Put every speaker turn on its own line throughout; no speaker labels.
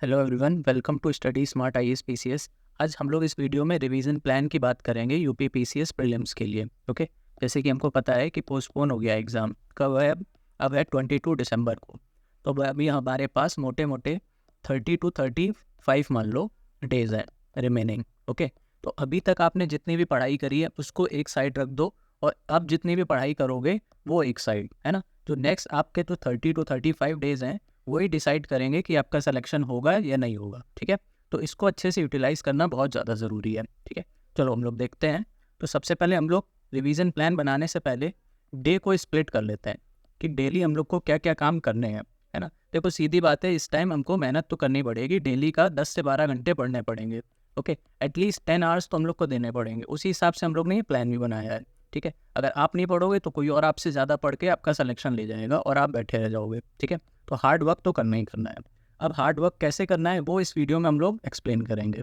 Hello everyone, welcome to study smart IAS PCS. आज हम लोग इस वीडियो में रिवीजन प्लान की बात करेंगे यूपी पीसीएस प्रीलिम्स के लिए। ओके, जैसे कि हमको पता है कि पोस्टपोन हो गया एग्ज़ाम, कब है? अब है 22 दिसंबर को। तो अभी हमारे पास मोटे मोटे 30 to 35 मान लो डेज हैं रिमेनिंग। ओके, तो अभी तक आपने जितनी भी पढ़ाई करी है उसको एक साइड रख दो, और अब जितनी भी पढ़ाई करोगे वो एक साइड, है ना। जो नेक्स्ट आपके तो 30 to 35 डेज हैं, वही डिसाइड करेंगे कि आपका सिलेक्शन होगा या नहीं होगा। ठीक है, तो इसको अच्छे से यूटिलाइज़ करना बहुत ज़्यादा ज़रूरी है। ठीक है, चलो हम लोग देखते हैं। तो सबसे पहले हम लोग रिवीजन प्लान बनाने से पहले डे को स्प्लिट कर लेते हैं कि डेली हम लोग को क्या क्या काम करने हैं, है ना। देखो सीधी बात है, इस टाइम हमको मेहनत तो करनी पड़ेगी, डेली का 10 से 12 घंटे पढ़ने पड़ेंगे। ओके, एटलीस्ट 10 आवर्स तो हम लोग को देने पड़ेंगे। उसी हिसाब से हम लोग ने ये प्लान भी बनाया है। ठीक है, अगर आप नहीं पढ़ोगे तो कोई और आपसे ज़्यादा पढ़ के आपका सिलेक्शन ले जाएगा और आप बैठे रह जाओगे। ठीक है, तो हार्ड वर्क तो करना ही करना है। अब हार्ड वर्क कैसे करना है वो इस वीडियो में हम लोग एक्सप्लेन करेंगे।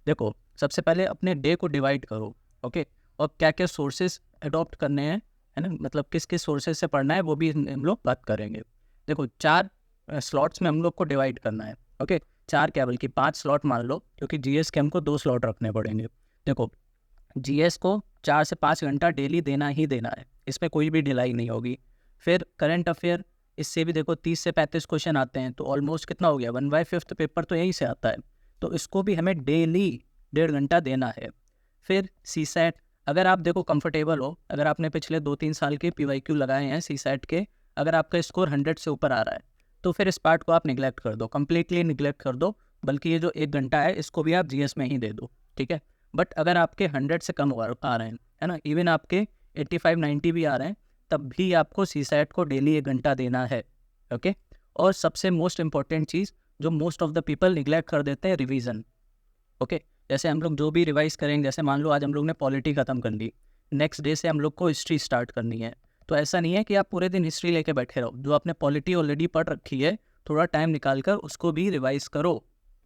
देखो, सबसे पहले अपने डे को डिवाइड करो। ओके, और क्या क्या सोर्सेज अडॉप्ट करने हैं, है ना, मतलब किस किस सोर्सेज से पढ़ना है वो भी हम लोग बात करेंगे। देखो, 4 स्लॉट्स में हम लोग को डिवाइड करना है। ओके, 4 क्या बल्कि 5 स्लॉट मान लो, क्योंकि जीएस के हमको 2 स्लॉट रखने पड़ेंगे। देखो, जीएस को 4 से 5 घंटा डेली देना ही देना है, इसमें कोई भी ढिलाई नहीं होगी। फिर करंट अफेयर, इससे भी देखो 30 से 35 क्वेश्चन आते हैं, तो ऑलमोस्ट कितना हो गया, 1/5 पेपर तो यहीं से आता है। तो इसको भी हमें डेली 1.5 घंटा देना है। फिर सी सैट, अगर आप देखो कंफर्टेबल हो, अगर आपने पिछले 2-3 साल के पीवाईक्यू लगाए हैं सी सैट के, अगर आपका स्कोर 100 से ऊपर आ रहा है तो फिर इस पार्ट को आप निगलेक्ट कर दो, कंप्लीटली निगलेक्ट कर दो। बल्कि ये जो 1 घंटा है इसको भी आप जीएस में ही दे दो। ठीक है, बट अगर आपके 100 से कम आ रहे हैं, है ना, इवन आपके 85-90 भी आ रहे हैं, तब भी आपको सी सैट को डेली 1 घंटा देना है। ओके, और सबसे मोस्ट इंपॉर्टेंट चीज़ जो most of the people neglect कर देते हैं, रिवीजन। ओके, जैसे हम लोग जो भी रिवाइज करेंगे, जैसे मान लो आज हम लोग ने पॉलिटी ख़त्म कर ली, नेक्स्ट डे से हम लोग को हिस्ट्री स्टार्ट करनी है। तो ऐसा नहीं है कि आप पूरे दिन हिस्ट्री लेके बैठे रहो, जो आपने पॉलिटी ऑलरेडी पढ़ रखी है थोड़ा टाइम निकाल कर उसको भी रिवाइज करो।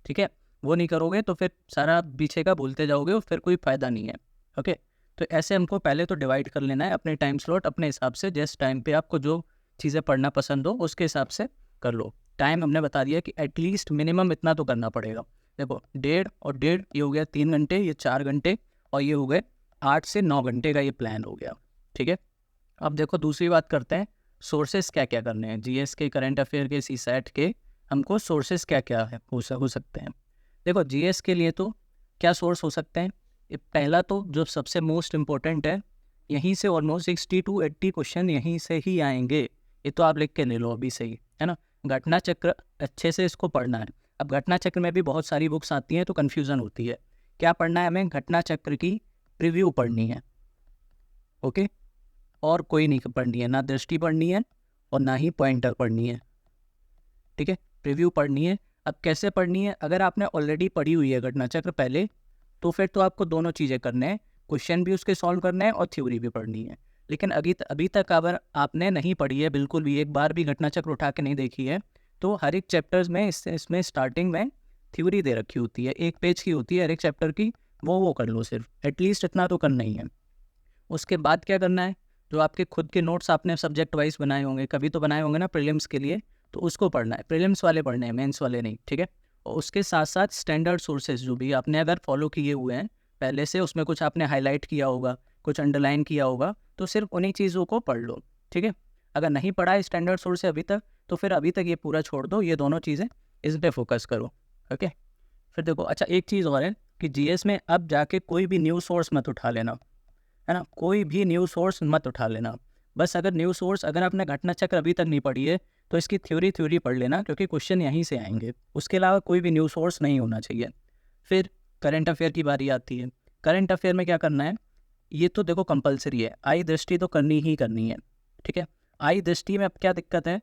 ठीक है, वो नहीं करोगे तो फिर सारा पीछे का भूलते जाओगे और फिर कोई फ़ायदा नहीं है। ओके, तो ऐसे हमको पहले तो डिवाइड कर लेना है अपने टाइम स्लॉट अपने हिसाब से, जिस टाइम पे आपको जो चीज़ें पढ़ना पसंद हो उसके हिसाब से कर लो। टाइम हमने बता दिया कि एटलीस्ट मिनिमम इतना तो करना पड़ेगा। देखो, 1.5 और 1.5 ये हो गया 3 घंटे, ये 4 घंटे, और ये हो गए 8 से 9 घंटे का ये प्लान हो गया। ठीक है, अब देखो दूसरी बात करते हैं, सोर्सेज क्या क्या करने हैं जीएस के, करंट अफेयर के, सी सैट के, हमको सोर्सेज क्या क्या है हो सकते हैं। देखो, जीएस के लिए तो क्या सोर्स हो सकते हैं, पहला तो जो सबसे मोस्ट इम्पोर्टेंट है, यहीं से ऑलमोस्ट 60 to 80 क्वेश्चन यहीं से ही आएंगे। ये तो आप लिख के ले लो अभी से ही, है ना। घटना चक्र अच्छे से इसको पढ़ना है। अब घटना चक्र में भी बहुत सारी बुक्स आती हैं तो कन्फ्यूज़न होती है। क्या पढ़ना है हमें, घटना चक्र की प्रीव्यू पढ़नी है। ओके, और कोई नहीं पढ़नी है, ना दृष्टि पढ़नी है और ना ही पॉइंटर पढ़नी है। ठीक है, प्रीव्यू पढ़नी है। अब कैसे पढ़नी है, अगर आपने ऑलरेडी पढ़ी हुई है घटना चक्र पहले, तो फिर तो आपको दोनों चीज़ें करने हैं, क्वेश्चन भी उसके सॉल्व करना है और थ्योरी भी पढ़नी है। लेकिन अभी तक अगर आपने नहीं पढ़ी है, बिल्कुल भी एक बार भी घटना चक्र उठा के नहीं देखी है, तो हर एक चैप्टर्स में इसमें स्टार्टिंग में थ्योरी दे रखी होती है, 1 पेज की होती है हर एक चैप्टर की, वो कर लो सिर्फ, एटलीस्ट इतना तो करना ही है। उसके बाद क्या करना है, जो आपके खुद के नोट्स आपने सब्जेक्ट वाइज बनाए होंगे, कभी तो बनाए होंगे ना प्रीलिम्स के लिए, तो उसको पढ़ना है, प्रीलिम्स वाले पढ़ने हैं, मेंस वाले नहीं। ठीक है, और उसके साथ साथ स्टैंडर्ड सोर्सेज जो भी आपने अगर फॉलो किए हुए हैं पहले से, उसमें कुछ आपने हाईलाइट किया होगा, कुछ अंडरलाइन किया होगा, तो सिर्फ उन्हीं चीज़ों को पढ़ लो। ठीक है, अगर नहीं पढ़ा है स्टैंडर्ड सोर्स से अभी तक, तो फिर अभी तक ये पूरा छोड़ दो, ये दोनों चीज़ें इस पर फोकस करो। ओके, फिर देखो, अच्छा एक चीज़ और है कि जीएस में अब जाके कोई भी न्यूज़ सोर्स मत उठा लेना, है ना, कोई भी न्यूज़ सोर्स मत उठा लेना। बस अगर न्यूज़ सोर्स, अगर आपने घटना चक्र अभी तक नहीं पढ़ी है तो इसकी थ्योरी पढ़ लेना, क्योंकि क्वेश्चन यहीं से आएंगे, उसके अलावा कोई भी न्यूज़ सोर्स नहीं होना चाहिए। फिर करंट अफेयर की बारी आती है। करंट अफेयर में क्या करना है, ये तो देखो कंपलसरी है, आई दृष्टि तो करनी ही करनी है। ठीक है, आई दृष्टि में अब क्या दिक्कत है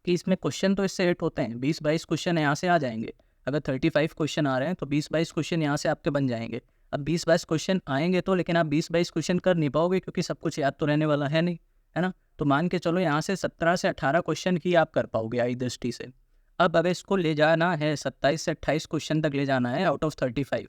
कि इसमें क्वेश्चन तो इससे हिट होते हैं, 20-22 क्वेश्चन यहाँ से आ जाएंगे। अगर 35 क्वेश्चन आ रहे हैं तो 20-22 क्वेश्चन यहाँ से आपके बन जाएंगे। अब 20-22 क्वेश्चन आएंगे तो, लेकिन आप 20-22 क्वेश्चन कर नहीं पाओगे, क्योंकि सब कुछ याद तो रहने वाला है नहीं, है ना। तो मान के चलो यहाँ से 17 से 18 क्वेश्चन ही आप कर पाओगे आई दृष्टि से। अब अगर इसको ले जाना है 27 से 28 क्वेश्चन तक ले जाना है आउट ऑफ 35,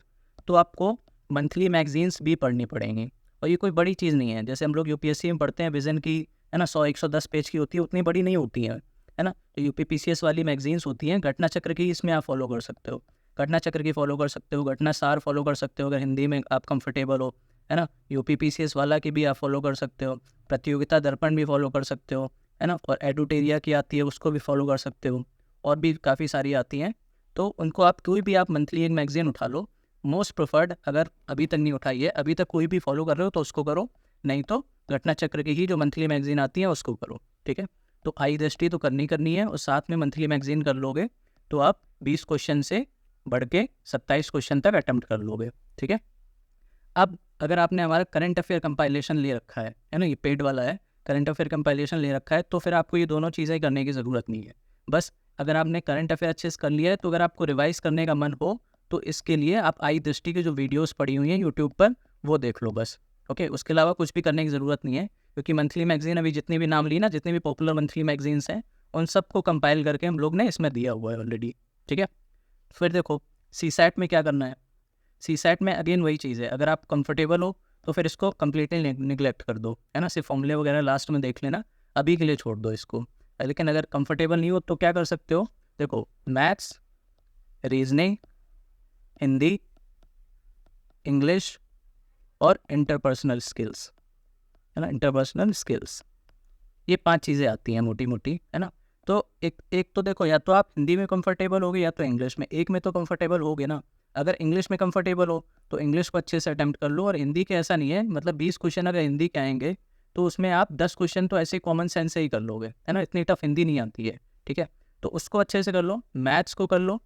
तो आपको मंथली मैगजीन्स भी पढ़नी पड़ेंगी। और ये कोई बड़ी चीज़ नहीं है, जैसे हम लोग यूपीएससी में पढ़ते हैं विजन की, है ना, 100-110 पेज की होती है, उतनी बड़ी नहीं होती है, है ना। तो यूपीपीसीएस वाली मैगजीन्स होती हैं, घटना चक्र की इसमें आप फॉलो कर सकते हो, घटना चक्र की फॉलो कर सकते हो, घटना सार फॉलो कर सकते हो अगर हिंदी में आप कंफर्टेबल हो, है ना। यूपीपीसीएस वाला की भी आप फॉलो कर सकते हो, प्रतियोगिता दर्पण भी फॉलो कर सकते हो, है ना। और एडुटेरिया की आती है उसको भी फॉलो कर सकते हो, और भी काफ़ी सारी आती हैं। तो उनको आप कोई भी आप मंथली एक मैगजीन उठा लो। मोस्ट प्रेफर्ड अगर अभी तक नहीं उठाई है, अभी तक कोई भी फॉलो कर रहे हो तो उसको करो, नहीं तो घटना चक्र की ही जो मंथली मैगजीन आती है उसको करो, ठीक है। तो आई दृष्टि तो करनी है, और साथ में मंथली मैगजीन कर लोगे तो आप 20 क्वेश्चन से बढ़ के 27 क्वेश्चन तक अटेम्प्ट कर लोगे, ठीक है। अब अगर आपने हमारा करंट अफेयर कंपाइलेशन ले रखा है ना, ये पेड वाला है, करंट अफेयर कंपाइलेशन ले रखा है, तो फिर आपको ये दोनों चीज़ें करने की ज़रूरत नहीं है। बस अगर आपने करंट अफेयर अच्छे से कर लिया है, तो अगर आपको रिवाइज करने का मन हो तो इसके लिए आप आई दृष्टि की जो वीडियोस पड़ी हुई हैं यूट्यूब पर वो देख लो बस, ओके। उसके अलावा कुछ भी करने की ज़रूरत नहीं है, क्योंकि मंथली मैगजीन अभी जितनी भी नाम ली ना, जितनी भी पॉपुलर मंथली मैगजीन्स हैं, उन सबको कंपाइल करके हम लोग ने इसमें दिया हुआ है ऑलरेडी, ठीक है। फिर देखो सीसैट में क्या करना है। सीसैट में अगेन वही चीज़ है, अगर आप कंफर्टेबल हो तो फिर इसको कम्प्लीटली निगलेक्ट कर दो, है ना। सिर्फ फॉर्मूले वगैरह लास्ट में देख लेना, अभी के लिए छोड़ दो इसको। लेकिन अगर कंफर्टेबल नहीं हो तो क्या कर सकते हो, देखो मैथ्स, रीजनिंग, हिंदी, इंग्लिश और इंटरपर्सनल स्किल्स, है ना। इंटरपर्सनल स्किल्स, ये 5 चीज़ें आती हैं मोटी मोटी, है ना। तो एक तो देखो, या तो आप हिंदी में कंफर्टेबल होगे या तो इंग्लिश में, एक में तो कंफर्टेबल होगे ना। अगर इंग्लिश में कंफर्टेबल हो तो इंग्लिश को अच्छे से अटैम्प्ट कर लो, और हिंदी के ऐसा नहीं है, मतलब 20 क्वेश्चन अगर हिंदी के आएंगे तो उसमें आप 10 क्वेश्चन तो ऐसे कॉमन सेंस से ही कर लोगे, है ना। इतनी टफ हिंदी नहीं आती है, ठीक है। तो उसको अच्छे से कर लो। मैथ्स को कर लो,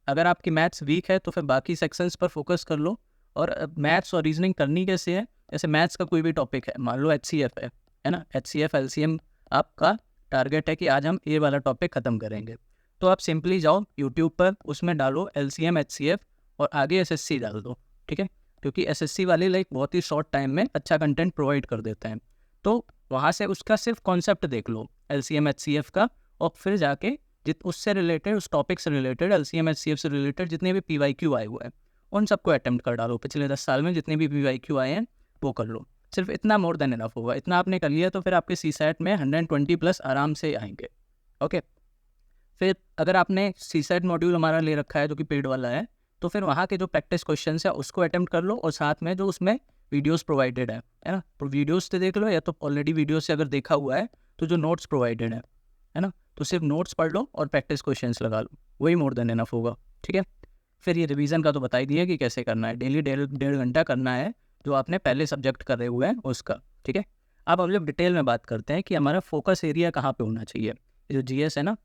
अगर आपकी मैथ्स वीक है तो फिर बाकी सेक्शंस पर फोकस कर लो। और मैथ्स और रीजनिंग करनी कैसे है, जैसे मैथ्स का कोई भी टॉपिक है, मान लो HCF है ना, HCF LCM आपका टारगेट है कि आज हम ये वाला टॉपिक ख़त्म करेंगे, तो आप सिंपली जाओ यूट्यूब पर, उसमें डालो LCM HCF और आगे SSC डाल दो, ठीक है। क्योंकि SSC वाले लाइक बहुत ही शॉर्ट टाइम में अच्छा कंटेंट प्रोवाइड कर देते हैं, तो वहाँ से उसका सिर्फ कॉन्सेप्ट देख लो LCM HCF का, और फिर जाके उससे रिलेटेड, उस टॉपिक से रिलेटेड, LCM HCF से रिलेटेड जितने भी PYQ आए हुए हैं उन सबको अटेम्प्ट कर डालो। पिछले 10 साल में जितने भी PYQ आए हैं वो कर लो, सिर्फ इतना मोर देन इनफ होगा। इतना आपने कर लिया तो फिर आपके CSAT में 120+ आराम से आएंगे, ओके। फिर अगर आपने CSAT मॉड्यूल हमारा ले रखा है जो कि पेड वाला है, तो फिर वहाँ के जो प्रैक्टिस क्वेश्चन है उसको अटेम्प्ट कर लो, और साथ में जो उसमें वीडियोस प्रोवाइडेड है ना, तो वीडियोस से देख लो, या तो ऑलरेडी वीडियो से अगर देखा हुआ है तो जो नोट्स प्रोवाइडेड है ना, तो सिर्फ नोट्स पढ़ लो और प्रैक्टिस क्वेश्चंस लगा लो, वही मोर देन इनफ होगा, ठीक है। फिर ये रिवीजन का तो बता ही दिया कि कैसे करना है, डेली 1.5 घंटा करना है जो आपने पहले सब्जेक्ट कर रहे हुए हैं उसका, ठीक है। अब हम लोग डिटेल में बात करते हैं कि हमारा फोकस एरिया कहाँ पे होना चाहिए। ये जो GS है ना,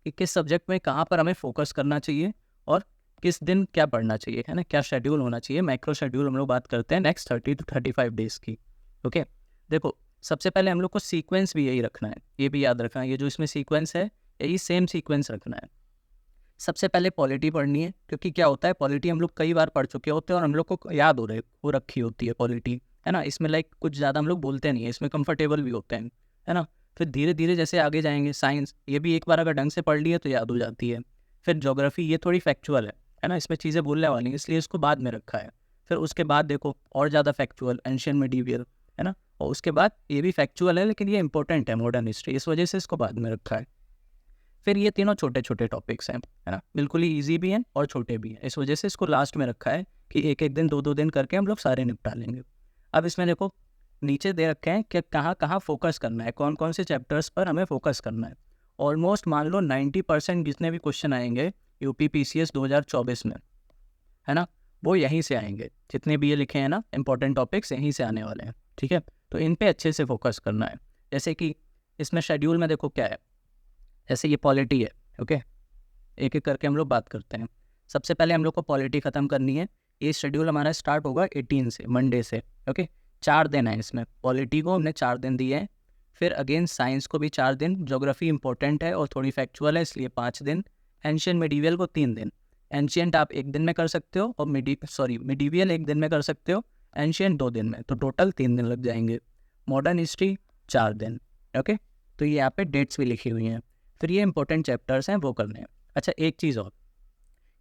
कि किस सब्जेक्ट में कहाँ पर हमें फोकस करना चाहिए और किस दिन क्या पढ़ना चाहिए, है ना, क्या शेड्यूल होना चाहिए। माइक्रो शेड्यूल हम लोग बात करते हैं नेक्स्ट 30 to 35 डेज़ की, ओके। देखो सबसे पहले हम लोग को सीक्वेंस भी यही रखना है, ये भी याद रखना है, ये जो इसमें सीक्वेंस है यही सेम सीक्वेंस रखना है। सबसे पहले पॉलिटी पढ़नी है, क्योंकि क्या होता है, पॉलिटी हम लोग कई बार पढ़ चुके होते हैं और हम लोग को याद हो रखी होती है पॉलिटी, है ना। इसमें लाइक कुछ ज़्यादा हम लोग बोलते नहीं है, इसमें कंफर्टेबल भी होते हैं, है ना। फिर धीरे धीरे जैसे आगे जाएंगे, साइंस ये भी एक बार अगर ढंग से पढ़ लिए तो याद हो जाती है। फिर ज्योग्राफी ये थोड़ी फैक्चुअल है ना, इसमें चीज़ें बोलने वाली हैं, इसलिए इसको बाद में रखा है। फिर उसके बाद देखो और ज़्यादा फैक्चुअल, एंशियंट मिडीवियल, है ना। और उसके बाद ये भी फैक्चुअल है लेकिन ये इंपॉर्टेंट है, मॉडर्न हिस्ट्री, इस वजह से इसको बाद में रखा है। फिर ये तीनों छोटे छोटे टॉपिक्स हैं, है ना, बिल्कुल ही ईजी भी हैं और छोटे भी हैं, इस वजह से इसको लास्ट में रखा है कि एक एक दिन 2-2 दिन करके हम लोग सारे निपटा लेंगे। अब इसमें देखो नीचे दे रखे हैं कि कहाँ कहाँ फोकस करना है, कौन कौन से चैप्टर्स पर हमें फोकस करना है। ऑलमोस्ट मान लो 90% जितने भी क्वेश्चन आएंगे UPPCS 2024 में, है ना, वो यहीं से आएंगे। जितने भी ये लिखे हैं ना इंपॉर्टेंट टॉपिक्स यहीं से आने वाले हैं, ठीक है। तो इन पे अच्छे से फोकस करना है। जैसे कि इसमें शेड्यूल में देखो क्या है, जैसे ये पॉलिटी है, ओके, एक एक करके हम लोग बात करते हैं। सबसे पहले हम लोग को पॉलिटी ख़त्म करनी है। ये शेड्यूल हमारा स्टार्ट होगा 18 से, मंडे से, ओके। 4 दिन है इसमें, पॉलिटी को हमने 4 दिन दिए हैं। फिर अगेन साइंस को भी 4 दिन, ज्योग्राफी इंपॉर्टेंट है और थोड़ी फैक्चुअल है इसलिए 5 दिन, एंशियंट मिडीवियल को 3 दिन। एंशियंट आप 1 दिन में कर सकते हो और मिडीवियल 1 दिन में कर सकते हो, एंशियंट 2 दिन में, तो टोटल 3 दिन लग जाएंगे। मॉडर्न हिस्ट्री 4 दिन, ओके। तो ये यहाँ पे डेट्स भी लिखी हुई हैं। फिर ये इंपॉर्टेंट चैप्टर्स हैं वो करने हैं। अच्छा एक चीज़ और,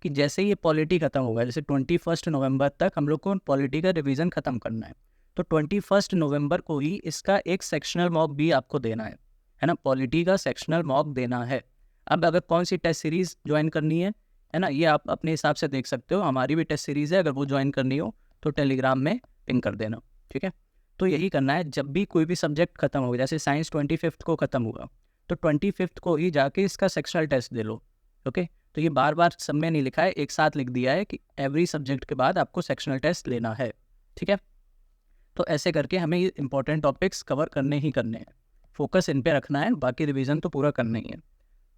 कि जैसे ये पॉलिटी ख़त्म होगा, जैसे 21 नवंबर तक हम लोग को पॉलिटी का रिवीजन ख़त्म करना है, तो 21 नवंबर को ही इसका एक सेक्शनल मॉक भी आपको देना है है ना, पॉलिटी का सेक्शनल मॉक देना है। अब अगर कौन सी टेस्ट सीरीज़ ज्वाइन करनी है ना, ये आप अपने हिसाब से देख सकते हो। हमारी भी टेस्ट सीरीज़ है, अगर वो ज्वाइन करनी हो तो टेलीग्राम में पिंग कर देना, ठीक है। तो यही करना है, जब भी कोई भी सब्जेक्ट खत्म हो, जैसे साइंस 25 को खत्म हुआ तो 25 को ही जाके इसका सेक्शनल टेस्ट दे लो, ओके। तो ये बार बार सब में नहीं लिखा है, एक साथ लिख दिया है कि एवरी सब्जेक्ट के बाद आपको सेक्शनल टेस्ट लेना है, ठीक है। तो ऐसे करके हमें ये इंपॉर्टेंट टॉपिक्स कवर करने ही करने हैं, फोकस इन पे रखना है, बाकी रिवीजन तो पूरा करना ही है।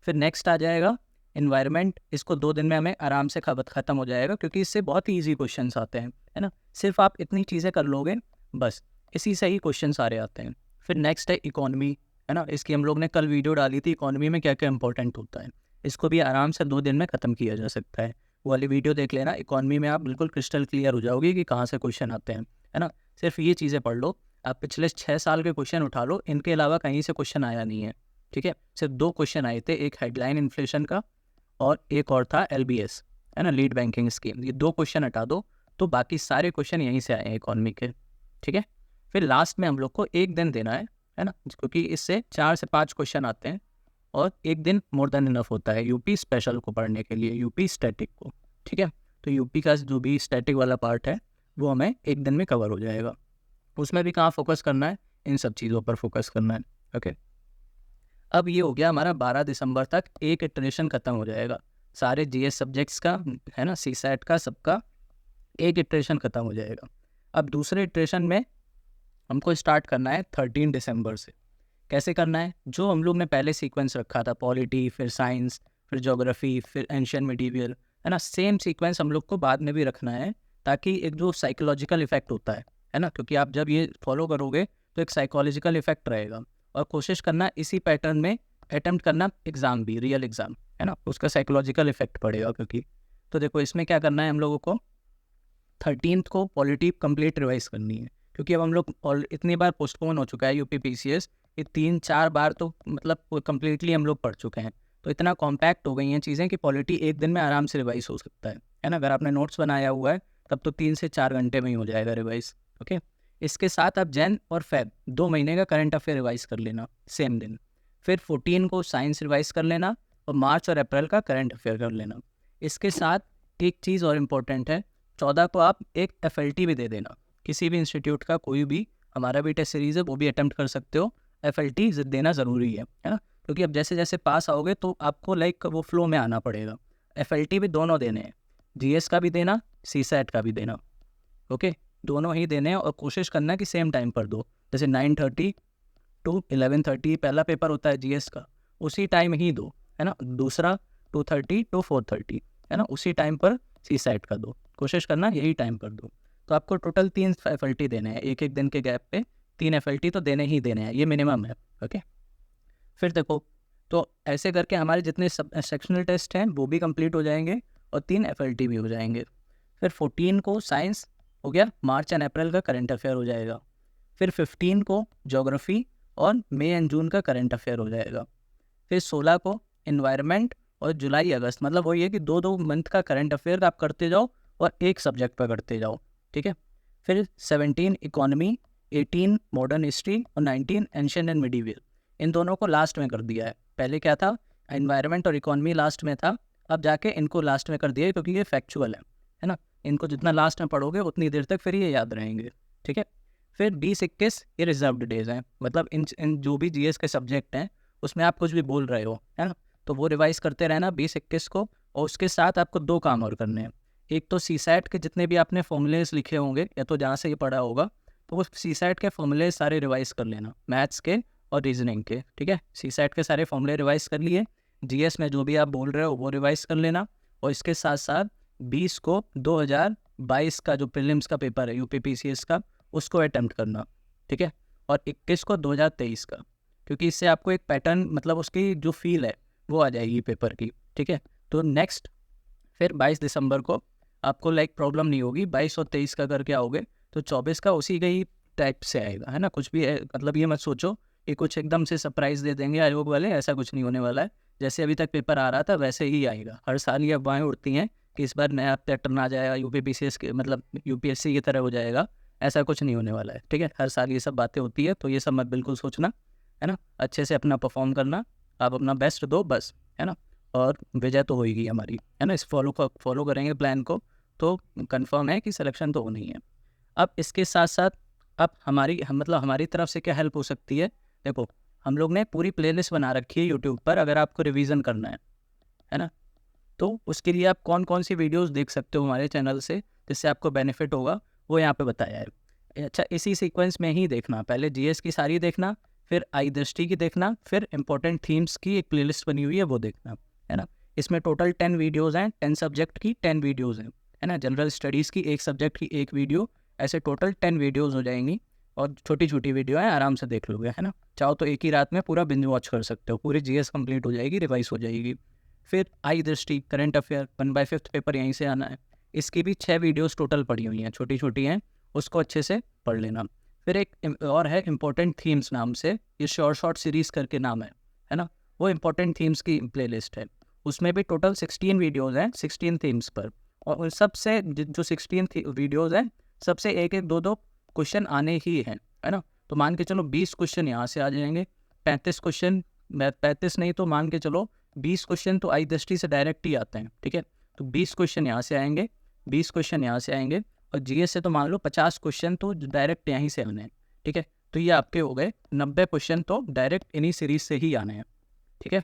फिर नेक्स्ट आ जाएगा इन्वायरमेंट। इसको 2 दिन में हमें आराम से ख़त्म हो जाएगा, क्योंकि इससे बहुत ही ईजी क्वेश्चंस आते हैं, है ना। सिर्फ आप इतनी चीज़ें कर लोगे बस, इसी से ही क्वेश्चन सारे आते हैं। फिर नेक्स्ट है इकोनॉमी, है ना। इसकी हम लोग ने कल वीडियो डाली थी, इकोनॉमी में क्या क्या इंपॉर्टेंट होता है। इसको भी आराम से 2 दिन में ख़त्म किया जा सकता है। वो वाली वीडियो देख लेना, इकोनॉमी में आप बिल्कुल क्रिस्टल क्लियर हो जाओगे कि कहाँ से क्वेश्चन आते हैं, है ना। सिर्फ ये चीज़ें पढ़ लो, आप पिछले 6 साल के क्वेश्चन उठा लो, इनके अलावा कहीं से क्वेश्चन आया नहीं है, ठीक है। सिर्फ 2 क्वेश्चन आए थे, एक हेडलाइन इन्फ्लेशन का और एक और था LBS, है ना, लीड बैंकिंग स्कीम। ये 2 क्वेश्चन हटा दो तो बाकी सारे क्वेश्चन यहीं से आए हैं इकोनॉमी के, ठीक है। फिर लास्ट में हम लोग को 1 दिन देना है ना, क्योंकि इससे 4 से 5 क्वेश्चन आते हैं और 1 दिन मोर देन इनफ होता है यूपी स्पेशल को पढ़ने के लिए, यूपी स्टैटिक को, ठीक है। तो यूपी का जो भी स्टैटिक वाला पार्ट है वो हमें 1 दिन में कवर हो जाएगा। उसमें भी कहाँ फोकस करना है, इन सब चीज़ों पर फोकस करना है, ओके। अब ये हो गया हमारा 12 दिसंबर तक एक इटरेशन ख़त्म हो जाएगा सारे GS सब्जेक्ट्स का, है ना, CSAT का, सबका एक इटरेशन ख़त्म हो जाएगा। अब दूसरे इटरेशन में हमको स्टार्ट करना है 13 दिसंबर से। कैसे करना है, जो हम लोग ने पहले सीक्वेंस रखा था, पॉलिटी, फिर साइंस, फिर ज्योग्राफी, फिर एंशिएंट मिडीवियल, है ना, सेम सीक्वेंस हम लोग को बाद में भी रखना है, ताकि एक जो साइकोलॉजिकल इफेक्ट होता है ना, क्योंकि आप जब ये फॉलो करोगे तो एक साइकोलॉजिकल इफेक्ट रहेगा। और कोशिश करना इसी पैटर्न में अटेम्प्ट करना एग्ज़ाम भी, रियल एग्ज़ाम, है ना, उसका साइकोलॉजिकल इफेक्ट पड़ेगा। क्योंकि तो देखो इसमें क्या करना है, हम लोगों को 13th को पॉलिटी कंप्लीट रिवाइज करनी है, क्योंकि अब हम लोग इतनी बार पोस्टपोन हो चुका है यूपी PCS, ये 3-4 बार तो मतलब कम्प्लीटली हम लोग पढ़ चुके हैं। तो इतना कॉम्पैक्ट हो गई हैं चीज़ें कि पॉलिटी 1 दिन में आराम से रिवाइज हो सकता है ना। अगर आपने नोट्स बनाया हुआ है तब तो 3 से 4 घंटे में ही हो जाएगा रिवाइज, ओके। इसके साथ आप जैन और फेब 2 महीने का करंट अफेयर रिवाइज कर लेना सेम दिन। फिर 14 को साइंस रिवाइज कर लेना और मार्च और अप्रैल का करंट अफेयर कर लेना। इसके साथ एक चीज़ और इम्पोर्टेंट है, 14 को आप एक FLT भी दे देना, किसी भी इंस्टीट्यूट का कोई भी, हमारा भी टेस्ट सीरीज़ है वो भी अटैम्प्ट कर सकते हो। FLT देना ज़रूरी है ना, क्योंकि अब जैसे जैसे पास आओगे तो आपको लाइक वो फ्लो में आना पड़ेगा। FLT भी दोनों देने हैं, GS का भी देना, CSAT का भी देना, ओके, दोनों ही देने हैं। और कोशिश करना कि सेम टाइम पर दो, जैसे 9:30 to 11:30 पहला पेपर होता है GS का, उसी टाइम ही दो, है ना। दूसरा 2:30 to 4:30, है ना, उसी टाइम पर CSAT का दो, कोशिश करना यही टाइम पर दो। तो आपको टोटल 3 FLT देने हैं, एक एक दिन के गैप पे 3 FLT तो देने ही देने हैं, ये मिनिमम है, ओके। फिर देखो, तो ऐसे करके हमारे जितने सेक्शनल टेस्ट हैं वो भी कंप्लीट हो जाएंगे और 3 FLT भी हो जाएंगे। फिर 14 को साइंस हो गया, मार्च एंड अप्रैल का करंट अफेयर हो जाएगा। फिर 15 को ज्योग्राफी और मई एंड जून का करंट अफेयर हो जाएगा। फिर 16 को इन्वायरमेंट और जुलाई अगस्त, मतलब वही है कि 2-2 मंथ का करंट अफेयर आप करते जाओ और एक सब्जेक्ट पर करते जाओ, ठीक है। फिर 17 इकोनॉमी, 18 मॉडर्न हिस्ट्री और 19 एंशिएंट एंड मिडीवियल। इन दोनों को लास्ट में कर दिया है। पहले क्या था, इन्वायरमेंट और इकोनॉमी लास्ट में था, अब जाके इनको लास्ट में कर दिया है, क्योंकि ये फैक्चुअल है ना। इनको जितना लास्ट में पढ़ोगे उतनी देर तक फिर ये याद रहेंगे, ठीक है। फिर 20-21 ये रिजर्व्ड डेज हैं, मतलब इन जो भी GS के सब्जेक्ट हैं उसमें आप कुछ भी बोल रहे हो, है ना, तो वो रिवाइज करते रहना 20-21 को। और उसके साथ आपको 2 काम और करने हैं। एक तो CSAT के जितने भी आपने फॉर्मूलेज लिखे होंगे या तो जहाँ से ये पढ़ा होगा, तो वो CSAT के फॉर्मूले सारे रिवाइज कर लेना, मैथ्स के और रीजनिंग के, ठीक है। CSAT के सारे फॉर्मूले रिवाइज कर लिए, GS में जो भी आप बोल रहे हो वो रिवाइज कर लेना। और इसके साथ साथ 20 को 2022 का जो प्रीलिम्स का पेपर है यूपी PCS का, उसको अटेम्प्ट करना, ठीक है। और 21 को 2023 का, क्योंकि इससे आपको एक पैटर्न, मतलब उसकी जो फील है वो आ जाएगी पेपर की, ठीक है। तो नेक्स्ट फिर 22 दिसंबर को आपको लाइक प्रॉब्लम नहीं होगी, 22 और 23 का करके आओगे तो 24 का उसी का ही टाइप से आएगा, है ना। कुछ भी है, मतलब ये मत सोचो कि कुछ एकदम से सरप्राइज़ दे देंगे आयोग वाले, ऐसा कुछ नहीं होने वाला है। जैसे अभी तक पेपर आ रहा था वैसे ही आएगा। हर साल ये अफवाहें उड़ती हैं कि इस बार नया पैटर्न आ जाएगा, यूपी PCS के मतलब UPSC की तरह हो जाएगा, ऐसा कुछ नहीं होने वाला है, ठीक है। हर साल ये सब बातें होती है, तो ये सब मत बिल्कुल सोचना। है ना, अच्छे से अपना परफॉर्म करना, आप अपना बेस्ट दो बस, है ना, और विजय तो होगी हमारी, है ना। इस फॉलो करेंगे प्लान को तो कंफर्म है कि सिलेक्शन तो होनी है। अब इसके साथ साथ अब मतलब हमारी तरफ से क्या हेल्प हो सकती है, देखो हम लोग ने पूरी प्लेलिस्ट बना रखी है यूट्यूब पर, अगर आपको रिवीजन करना है ना, तो उसके लिए आप कौन कौन सी वीडियोस देख सकते हो हमारे चैनल से जिससे आपको बेनिफिट होगा, वो यहाँ पे बताया है। अच्छा, इसी सीक्वेंस में ही देखना, पहले जीएस की सारी देखना, फिर आई दृष्टि की देखना, फिर इंपॉर्टेंट थीम्स की एक प्लेलिस्ट बनी हुई है वो देखना, है ना। इसमें टोटल 10 वीडियोज़ हैं, 10 सब्जेक्ट की 10 वीडियोज़ हैं, है ना। जनरल स्टडीज़ की एक सब्जेक्ट की एक वीडियो, ऐसे टोटल 10 वीडियोज़ हो जाएंगी, और छोटी छोटी वीडियो है, आराम से देख लोगे, है ना। चाहो तो एक ही रात में पूरा बिंज वॉच कर सकते हो, पूरी जीएस कंप्लीट हो जाएगी, रिवाइज हो जाएगी। फिर आई दृष्टि, करंट अफेयर, 1/5 पेपर यहीं से आना है, इसकी भी 6 वीडियोस टोटल पड़ी हुई हैं, छोटी छोटी हैं, उसको अच्छे से पढ़ लेना। फिर एक और है इम्पोर्टेंट थीम्स नाम से, ये शॉर्ट सीरीज़ करके नाम है ना, वो इम्पोर्टेंट थीम्स की प्लेलिस्ट है, उसमें भी टोटल 16 वीडियोज़ हैं 16 थीम्स पर, और उन सबसे जो 16 वीडियोज़ हैं सबसे एक एक दो दो क्वेश्चन आने ही हैं, है ना। तो मान के चलो 20 क्वेश्चन यहाँ से आ जाएंगे, 35 क्वेश्चन, 35 नहीं तो मान के चलो 20 क्वेश्चन तो आई दृष्टि से डायरेक्ट ही आते हैं, ठीक है। तो 20 क्वेश्चन यहाँ से आएंगे, 20 क्वेश्चन यहाँ से आएंगे, और जीएस से तो मान लो 50 क्वेश्चन तो डायरेक्ट यहीं से आने हैं, ठीक है। तो ये आपके हो गए 90 क्वेश्चन तो डायरेक्ट इन्हीं सीरीज से ही आने हैं, ठीक है।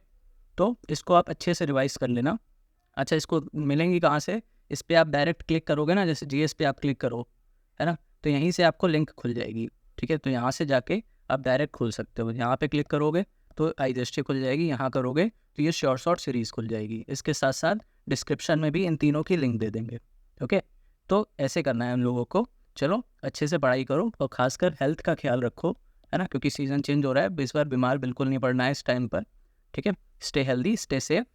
तो इसको आप अच्छे से रिवाइज कर लेना। अच्छा, इसको मिलेंगी कहाँ से, इस पर आप डायरेक्ट क्लिक करोगे ना, जैसे जीएस पे आप क्लिक करो, है ना, तो यहीं से आपको लिंक खुल जाएगी, ठीक है। तो यहाँ से जाके आप डायरेक्ट खोल सकते हो, यहाँ पे क्लिक करोगे तो आई दृष्टि खुल जाएगी, यहाँ करोगे तो ये शॉर्ट सीरीज़ खुल जाएगी। इसके साथ साथ डिस्क्रिप्शन में भी इन तीनों की लिंक दे देंगे, ओके। तो ऐसे करना है हम लोगों को। चलो अच्छे से पढ़ाई करो, और ख़ासकर हेल्थ का ख्याल रखो, है ना, क्योंकि सीज़न चेंज हो रहा है, इस बार बीमार बिल्कुल नहीं पड़ना है इस टाइम पर, ठीक है। Stay healthy, stay safe,